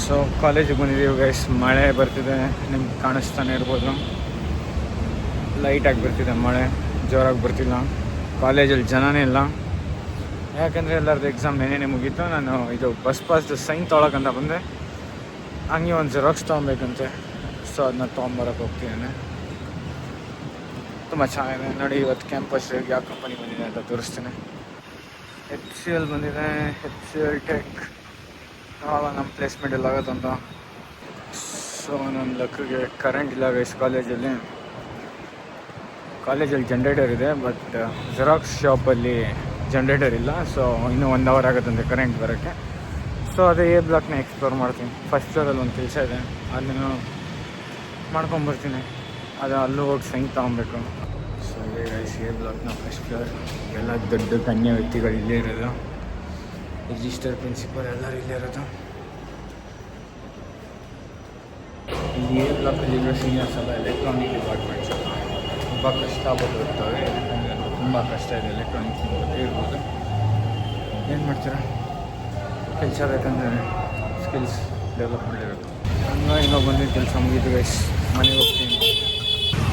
So ಕಾಲೇಜಿಗೆ ಬಂದಿದ್ದೀವಿ guys. ಮಳೆ ಬರ್ತಿದೆ, ನಿಮ್ಗೆ ಕಾಣಿಸ್ತಾನೆ ಇರ್ಬೋದು. ಲೈಟಾಗಿ ಬರ್ತಿದೆ ಮಳೆ, ಜೋರಾಗಿ ಬರ್ತಿಲ್ಲ. ಕಾಲೇಜಲ್ಲಿ ಜನನೇ ಇಲ್ಲ, ಯಾಕಂದರೆ ಎಲ್ಲರದ್ದು ಎಕ್ಸಾಮ್ ನೆನ್ನೆ ಮುಗೀತು. ನಾನು ಇದು ಬಸ್ ಪಾಸ್ದು ಸೈನ್ ತೊಗೊಳಕ್ಕಂತ ಬಂದೆ. ಹಂಗೆ ಒಂದು ಜೆರಾಕ್ಸ್ ತೊಗೊಬೇಕಂತೆ, ಸೊ ಅದನ್ನ ತೊಗೊಂಬರಕ್ಕೆ ಹೋಗ್ತಿದ್ದೇನೆ. ತುಂಬ ಚೆನ್ನಾಗಿದೆ ನೋಡಿ. ಇವತ್ತು ಕ್ಯಾಂಪಸ್ ಯಾವ ಕಂಪನಿ ಬಂದಿದೆ ಅಂತ ತೋರಿಸ್ತೀನಿ. HCL ಬಂದಿದೆ, HCL ಟೆಕ್. ನೋಡೋಣ ನಮ್ಮ ಪ್ಲೇಸ್ಮೆಂಟ್ ಎಲ್ಲ ಆಗುತ್ತಂತ. ಸೊ ನನ್ನ ಲಕ್ಕಿಗೆ ಕರೆಂಟ್ ಇಲ್ಲ ಗೈಸ್. ಕಾಲೇಜಲ್ಲಿ ಜನ್ರೇಟರ್ ಇದೆ, ಬಟ್ ಜೆರಾಕ್ಸ್ ಶಾಪಲ್ಲಿ ಜನ್ರೇಟರ್ ಇಲ್ಲ. ಸೊ ಇನ್ನೂ 1 ಅವರ್ ಆಗುತ್ತಂತೆ ಕರೆಂಟ್ ಬರೋಕ್ಕೆ. ಸೊ ಅದೇ A ಬ್ಲಾಕ್ನ ಎಕ್ಸ್ಪ್ಲೋರ್ ಮಾಡ್ತೀನಿ. ಫಸ್ಟ್ ಫ್ಲೋರಲ್ಲಿ ಒಂದು ಕೆಲಸ ಇದೆ, ಅದನ್ನು ಮಾಡ್ಕೊಂಬರ್ತೀನಿ. ಅದು ಅಲ್ಲೂ ಹೋಗಿ ಸೈನ್ ತೊಗೊಬೇಕು. ಸೊ ಇದೇ ಗೈಸ್ A ಬ್ಲಾಕ್ನ ಫಸ್ಟ್ ಫ್ಲೋರ್. ಎಲ್ಲ ದೊಡ್ಡ ಗಣ್ಯ ವ್ಯಕ್ತಿಗಳು ಇಲ್ಲೇ ಇರೋದು. ರಿಜಿಸ್ಟರ್ ಪ್ರಿನ್ಸಿಪಲ್ ಎಲ್ಲರೂ ಇಲ್ಲೇ ಇರೋದು. ಇಲ್ಲಿ A ಬ್ಲಾಕಲ್ಲಿ ಇರೋ ಸೀನಿಯರ್ಸ್ ಎಲ್ಲ ಎಲೆಕ್ಟ್ರಾನಿಕ್ ಡಿಪಾರ್ಟ್ಮೆಂಟ್ಸ್ ಎಲ್ಲ ತುಂಬ ಕಷ್ಟಪಟ್ಟು ಹೋಗ್ತವೆ. ಯಾಕಂದರೆ ತುಂಬ ಕಷ್ಟ ಇದೆ ಎಲೆಕ್ಟ್ರಾನಿಕ್ಸ್ ಬಗ್ಗೆ ಇರ್ಬೋದು. ಏನು ಮಾಡ್ತೀರಾ, ಕೆಲಸ ಬೇಕಂದರೆ ಸ್ಕಿಲ್ಸ್ ಡೆವಲಪ್ ಮಾಡಬೇಕು. ಇನ್ನೂ ಬಂದಿದ್ದು ಕೆಲಸ ಮುಗಿದು ಗೈಸ್, ಮನೆಗೆ ಹೋಗ್ತೀನಿ.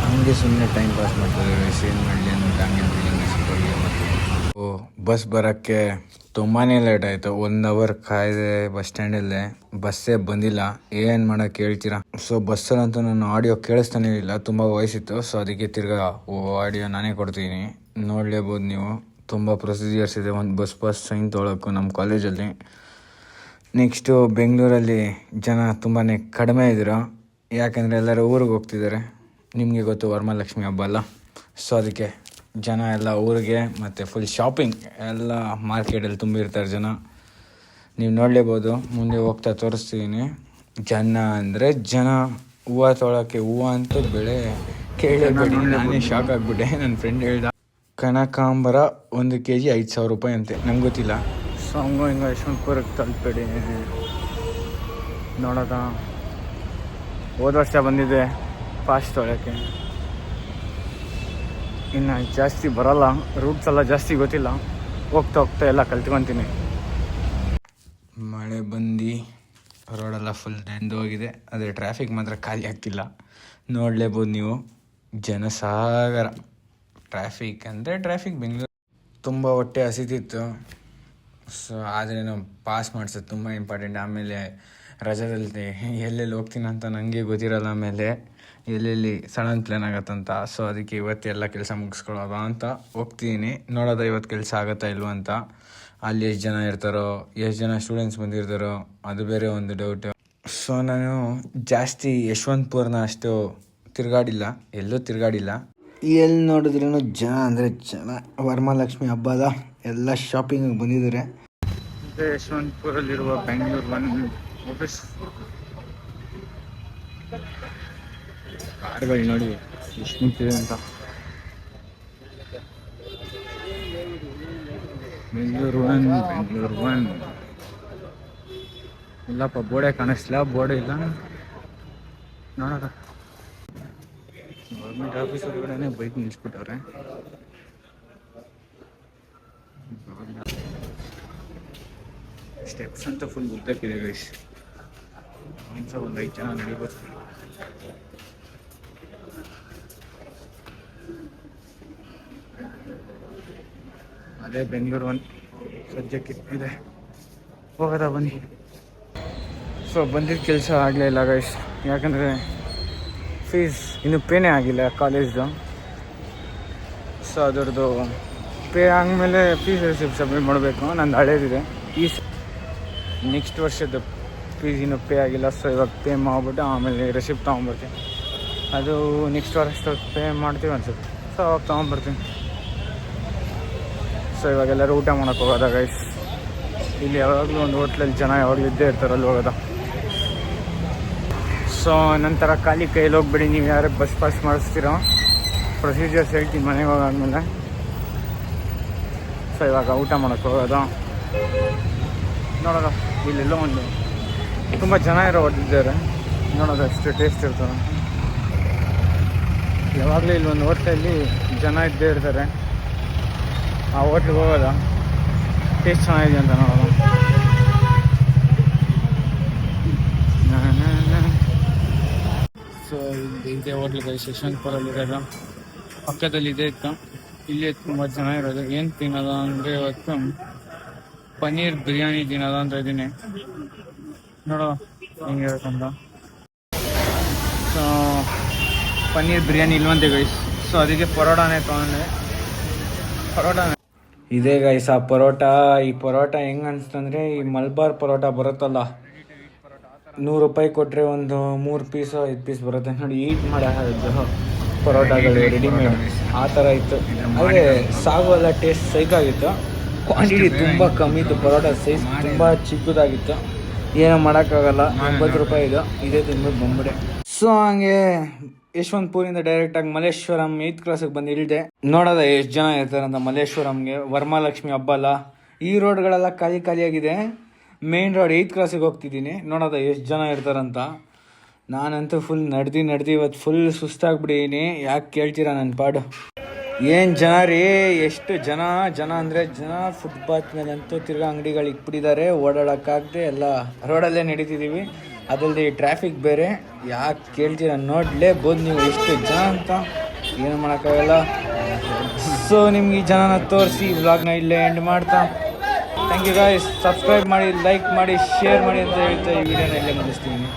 ಹಂಗೆ ಸುಮ್ಮನೆ ಟೈಮ್ ಪಾಸ್ ಮಾಡ್ತಾರೆ ಗೈಸ್. ಏನು ಮಾಡಲಿ ಅಂದ್ಬಿಟ್ಟು ಹಂಗೆ ಬಿಲ್ಡಿಂಗ್ ಮತ್ತು ಬಸ್ ಬರೋಕ್ಕೆ ತುಂಬಾ ಲೇಟ್ ಆಯಿತು. 1 ಅವರ್ ಕಾಯ್ದೆ ಬಸ್ ಸ್ಟ್ಯಾಂಡಲ್ಲೇ. ಬಸ್ಸೇ ಬಂದಿಲ್ಲ. ಏನು ಮಾಡೋಕ್ಕೆ ಹೇಳ್ತೀರಾ. ಸೊ ಬಸ್ಸಲ್ಲಂತೂ ನಾನು ಆಡಿಯೋ ಕೇಳಿಸ್ತಾನೇ ಇಲ್ಲ, ತುಂಬ ವಾಯ್ಸಿತ್ತು. ಸೊ ಅದಕ್ಕೆ ತಿರ್ಗಾ ಆಡಿಯೋ ನಾನೇ ಕೊಡ್ತೀನಿ, ನೋಡಲೇಬೋದು ನೀವು. ತುಂಬ ಪ್ರೊಸೀಜರ್ಸ್ ಇದೆ ಒಂದು ಬಸ್ ಪಾಸ್ ಸೈನ್ ತೊಗೊಳಕ್ಕೂ ನಮ್ಮ ಕಾಲೇಜಲ್ಲಿ. ನೆಕ್ಸ್ಟು ಬೆಂಗಳೂರಲ್ಲಿ ಜನ ತುಂಬಾ ಕಡಿಮೆ ಇದ್ರು, ಯಾಕಂದರೆ ಎಲ್ಲರೂ ಊರಿಗೆ ಹೋಗ್ತಿದ್ದಾರೆ. ನಿಮಗೆ ಗೊತ್ತು ವರಮಹಾಲಕ್ಷ್ಮಿ ಹಬ್ಬ ಅಲ್ಲ. ಸೊ ಅದಕ್ಕೆ ಜನ ಎಲ್ಲ ಊರಿಗೆ, ಮತ್ತು ಫುಲ್ ಶಾಪಿಂಗ್ ಎಲ್ಲ ಮಾರ್ಕೆಟಲ್ಲಿ ತುಂಬಿರ್ತಾರೆ ಜನ. ನೀವು ನೋಡಲೇಬೋದು, ಮುಂದೆ ಹೋಗ್ತಾ ತೋರಿಸ್ತಿದ್ದೀನಿ. ಜನ ಅಂದರೆ ಜನ. ಹೂವು ತೊಗೊಳಕ್ಕೆ ಹೂವು ಅಂತೂ ಬೆಳೆ ಕೇಳಬೇಡಿ. ನಾನೇ ಶಾಕ್ ಆಗಿಬಿಟ್ಟೆ. ನನ್ನ ಫ್ರೆಂಡ್ ಹೇಳ್ದ ಕನಕಾಂಬರ 1 kg 5,000 ರೂಪಾಯಿ ಅಂತೆ. ನಂಗೆ ಗೊತ್ತಿಲ್ಲ. ಸೊ ಹಿಂಗೆ ಯಶವಂತಪುರಕ್ಕೆ ತಲುಪಬೇಡಿ. ನೋಡೋದ ಹೋದ ವರ್ಷ ಬಂದಿದ್ದೆ ಫಾಸ್ಟ್ ತೊಗೊಳಕ್ಕೆ. ಇನ್ನು ಜಾಸ್ತಿ ಬರೋಲ್ಲ, ರೂಟ್ಸ್ ಎಲ್ಲ ಜಾಸ್ತಿ ಗೊತ್ತಿಲ್ಲ. ಹೋಗ್ತಾ ಎಲ್ಲ ಕಲ್ತ್ಕೊತೀನಿ. ಮಳೆ ಬಂದು ರೋಡೆಲ್ಲ ಫುಲ್ ನೆಂದೋಗಿದೆ. ಆದರೆ ಟ್ರಾಫಿಕ್ ಮಾತ್ರ ಖಾಲಿ ಆಗ್ತಿಲ್ಲ. ನೋಡಲೇಬೋದು ನೀವು, ಜನಸಾಗರ. ಟ್ರಾಫಿಕ್ ಅಂದರೆ ಟ್ರಾಫಿಕ್. ಬೆಂಗಳೂರು ತುಂಬ ಹೊಟ್ಟೆ ಹಸಿತಿತ್ತು. ಸೊ ಆದರೆ ನಾವು ಪಾಸ್ ಮಾಡಿಸೋದು ತುಂಬ ಇಂಪಾರ್ಟೆಂಟ್. ಆಮೇಲೆ ರಜದಲ್ಲಿ ಎಲ್ಲೆಲ್ಲಿ ಹೋಗ್ತೀನಿ ಅಂತ ನನಗೆ ಗೊತ್ತಿರಲ್ಲ. ಆಮೇಲೆ ಎಲ್ಲೆಲ್ಲಿ ಸಡನ್ ಪ್ಲ್ಯಾನ್ ಆಗತ್ತಂತ. ಸೊ ಅದಕ್ಕೆ ಇವತ್ತೆಲ್ಲ ಕೆಲಸ ಮುಗಿಸ್ಕೊಳ್ಳೋದ ಅಂತ ಹೋಗ್ತೀನಿ. ನೋಡೋದ ಇವತ್ತು ಕೆಲಸ ಆಗುತ್ತಾ ಇಲ್ವ ಅಂತ. ಅಲ್ಲಿ ಎಷ್ಟು ಜನ ಇರ್ತಾರೋ, ಎಷ್ಟು ಜನ ಸ್ಟೂಡೆಂಟ್ಸ್ ಬಂದಿರ್ತಾರೋ, ಅದು ಬೇರೆ ಒಂದು ಡೌಟು. ಸೊ ನಾನು ಜಾಸ್ತಿ ಯಶವಂತಪುರನ ಅಷ್ಟು ತಿರುಗಾಡಿಲ್ಲ, ಎಲ್ಲೂ ತಿರುಗಾಡಿಲ್ಲ. ಎಲ್ಲಿ ನೋಡಿದ್ರೂ ಜನ ಅಂದರೆ ಜನ. ವರಮಹಾಲಕ್ಷ್ಮಿ ಹಬ್ಬದ ಎಲ್ಲ ಶಾಪಿಂಗಿಗೆ ಬಂದಿದ್ದಾರೆ. ಇದೇ ಯಶವಂತಪುರಲ್ಲಿರುವ ಬೆಂಗಳೂರು ಒನ್ ಆಫೀಸ್. ಕಾರ್ಗಳು ನೋಡಿ ಎಷ್ಟು ನಿಂತಿದೆ ಅಂತ. ಬೆಂಗಳೂರು ಒನ್ ಇಲ್ಲಪ್ಪ, ಬೋರ್ಡೇ ಕಾಣಿಸ್ತಿಲ್ಲ. ಬೋರ್ಡ್ ಇಲ್ಲ ನೋಡೋದ. ಗೌರ್ಮೆಂಟ್ ಆಫೀಸ್ ಹೊರಗಡೆ ಬೈಕ್ ನಿಲ್ಲಿಸ್ಬಿಟ್ಟವ್ರೆ. ಸ್ಟೆಪ್ಸ್ ಅಂತ ಫುಲ್ ಉದ್ದಕ್ಕಿದೆ ಗೈಸ್. ಒಂದು 5 ಜನ ನಡಿಬೋದು. ಅದೇ ಬೆಂಗಳೂರು ಒನ್ ಸದ್ಯಕ್ಕೆ ಇದೆ. ಹೋಗೋದ ಬನ್ನಿ. ಸೊ ಬಂದಿದ್ದ ಕೆಲಸ ಆಗಲೇ ಇಲ್ಲ ಗೈಸ್, ಯಾಕಂದರೆ ಫೀಸ್ ಇನ್ನೂ ಪೇನೇ ಆಗಿಲ್ಲ ಕಾಲೇಜ್ದು. ಸೊ ಅದರದ್ದು ಪೇ ಆದಮೇಲೆ ಫೀಸ್ ರಿಸಿಪ್ಟ್ ಸಬ್ಮಿಟ್ ಮಾಡಬೇಕು. ನಂದು ಹಳೇದಿದೆ. ನೆಕ್ಸ್ಟ್ ವರ್ಷದ ಫೀಸ್ ಇನ್ನೂ ಪೇ ಆಗಿಲ್ಲ. ಸೊ ಇವಾಗ ಪೇ ಮಾಡಿಬಿಟ್ಟು ಆಮೇಲೆ ರಿಸಿಪ್ಟ್ ತೊಗೊಂಬರ್ತೀನಿ. ಅದು ನೆಕ್ಸ್ಟ್ ವರ್ಷ ಪೇ ಮಾಡ್ತೀವಿ ಅನ್ಸುತ್ತೆ. ಸೊ ಅವಾಗ ತೊಗೊಂಬರ್ತೀನಿ. ಸೊ ಇವಾಗೆಲ್ಲರೂ ಊಟ ಮಾಡೋಕ್ಕೆ ಹೋಗೋದ ಗೈಸ್. ಇಲ್ಲಿ ಯಾವಾಗಲೂ ಒಂದು ಹೋಟ್ಲಲ್ಲಿ ಜನ ಯಾವಾಗಲೂ ಇದ್ದೇ ಇರ್ತಾರೆ, ಅಲ್ಲಿ ಹೋಗೋದ. ಸೊ ನಂತರ ಖಾಲಿ ಕೈಯಲ್ಲಿ ಹೋಗ್ಬೇಡಿ. ನೀವು ಯಾರು ಬಸ್ ಪಾಸ್ ಮಾಡಿಸ್ತೀರೋ ಪ್ರೊಸೀಜರ್ಸ್ ಹೇಳ್ತೀನಿ ಮನೆಗೆ ಹೋಗಾದ್ಮೇಲೆ. ಸೊ ಇವಾಗ ಊಟ ಮಾಡೋಕ್ಕೆ ಹೋಗೋದು. ನೋಡೋದ ಇಲ್ಲೆಲ್ಲೋ ಒಂದು ತುಂಬ ಜನ ಇರೋ ಹೊಡೆದಿದ್ದಾರೆ. ನೋಡೋದು ಅಷ್ಟು ಟೇಸ್ಟ್ ಇರ್ತಾರೆ. ಯಾವಾಗಲೂ ಇಲ್ಲಿ ಒಂದು ಹೋಟ್ಲಲ್ಲಿ ಜನ ಇದ್ದೇ ಇರ್ತಾರೆ. ಆ ಹೋಟ್ಲಿಗೆ ಹೋಗೋದ, ಟೇಸ್ಟ್ ಚೆನ್ನಾಗಿದೆ ಅಂತ ನೋಡೋದು. ಇದೇ ಹೋಟ್ಲು ಗೈಸ್, ಯಶವಂತಪುರಲ್ಲಿರೋದು. ಪಕ್ಕದಲ್ಲಿ ಇದೆ ಇತ್ತು. ಇಲ್ಲಿ ತುಂಬ ಜನ ಇರೋದು. ಏನು ತಿನ್ನೋದು ಅಂದರೆ ಇವತ್ತು ಪನ್ನೀರ್ ಬಿರಿಯಾನಿ ತಿನ್ನೋದು ಅಂತ ಇದ್ದೀನಿ. ನೋಡೋ ಹೆಂಗಿರುತ್ತಂತ. ಸೊ ಪನ್ನೀರ್ ಬಿರಿಯಾನಿ ಇಲ್ವಂತೆ ಗೈಸ್, ಸೊ ಅದಕ್ಕೆ ಪರೋಟಾನೇ ತೊಗೊಂಡೆ. ಪರೋಟ ಇದೇ ಗೈಸ್ ಆ ಪರೋಟ. ಈ ಪರೋಟ ಹೆಂಗೆ ಅನಿಸ್ತಂದರೆ, ಈ ಮಲ್ಬಾರ್ ಪರೋಟ ಬರುತ್ತಲ್ಲ, 100 ರೂಪಾಯಿ ಕೊಟ್ಟರೆ ಒಂದು 3 ಪೀಸು 5 ಪೀಸ್ ಬರುತ್ತೆ ನೋಡಿ. ಈಟ್ ಮಾಡೋ ಪರೋಟಾಗಳು ರೆಡಿಮೇಡ್ ಆ ಥರ ಇತ್ತು. ಆದರೆ ಸಾಗು ಎಲ್ಲ ಟೇಸ್ಟ್ ಸೈಕಾಗಿತ್ತು. ಕ್ವಾಂಟಿಟಿ ತುಂಬ ಕಮ್ಮಿ ಇತ್ತು. ಪರೋಟ ಸೈಜ್ ತುಂಬ ಚಿಕ್ಕದಾಗಿತ್ತು. ಏನೋ ಮಾಡೋಕ್ಕಾಗಲ್ಲ. 80 ರೂಪಾಯಿ ಇದು. ಇದೇ ತಿಂದ್ಬಿಟ್ಟು ಬಂದ್ಬಿಡೆ. ಸೊ ಹಂಗೆ ಯಶವಂತಪುರಿಂದ ಡೈರೆಕ್ಟಾಗಿ ಮಲ್ಲೇಶ್ವರಂ 8th ಕ್ಲಾಸಿಗೆ ಬಂದು ಇಳಿದೆ. ನೋಡೋದ ಎಷ್ಟು ಜನ ಇರ್ತಾರಂತ ಮಲ್ಲೇಶ್ವರಂಗೆ. ವರಮಹಾಲಕ್ಷ್ಮಿ ಹಬ್ಬ ಅಲ್ಲ, ಈ ರೋಡ್ಗಳೆಲ್ಲ ಖಾಲಿ ಖಾಲಿಯಾಗಿದೆ. ಮೇನ್ ರೋಡ್ 8th ಕ್ಲಾಸಿಗೆ ಹೋಗ್ತಿದ್ದೀನಿ. ನೋಡೋದ ಎಷ್ಟು ಜನ ಇರ್ತಾರಂತ. ನಾನಂತೂ ಫುಲ್ ನಡೆದು ಇವತ್ತು ಫುಲ್ ಸುಸ್ತಾಗ್ಬಿಟ್ಟಿದ್ದೀನಿ. ಯಾಕೆ ಕೇಳ್ತೀರಾ ನನ್ನ ಪಾಡು. ಏನು ಜನ ರೀ, ಎಷ್ಟು ಜನ ಅಂದರೆ ಜನ. ಫುಟ್ಪಾತ್ ಮೇಲಂತೂ ತಿರ್ಗಾ ಅಂಗಡಿಗಳು ಇಕ್ಬಿಟ್ಟಿದ್ದಾರೆ. ಓಡಾಡೋಕ್ಕಾಗದೆ ಎಲ್ಲ ರೋಡಲ್ಲೇ ನಡೀತಿದ್ದೀವಿ. ಅದಲ್ಲದೆ ಈ ಟ್ರಾಫಿಕ್ ಬೇರೆ. ಯಾಕೆ ಕೇಳ್ತೀರಾ, ನೋಡಲೇಬೋದು ನೀವು ಎಷ್ಟು ಜನ ಅಂತ. ಏನು ಮಾಡೋಕ್ಕಾಗಲ್ಲ. ಸೊ ನಿಮ್ಗೆ ಈ ಜನನ ತೋರಿಸಿ ವ್ಲಾಗ್ನ ಇಲ್ಲೇ ಎಂಡ್ ಮಾಡ್ತಾ, ಥ್ಯಾಂಕ್ ಯು ಗಾಯ್ಸ್. ಸಬ್ಸ್ಕ್ರೈಬ್ ಮಾಡಿ, ಲೈಕ್ ಮಾಡಿ, ಶೇರ್ ಮಾಡಿ ಅಂತ ಹೇಳ್ತಾ ಈ ವಿಡಿಯೋನ ಇಲ್ಲೇ ಮುಗಿಸ್ತೀನಿ.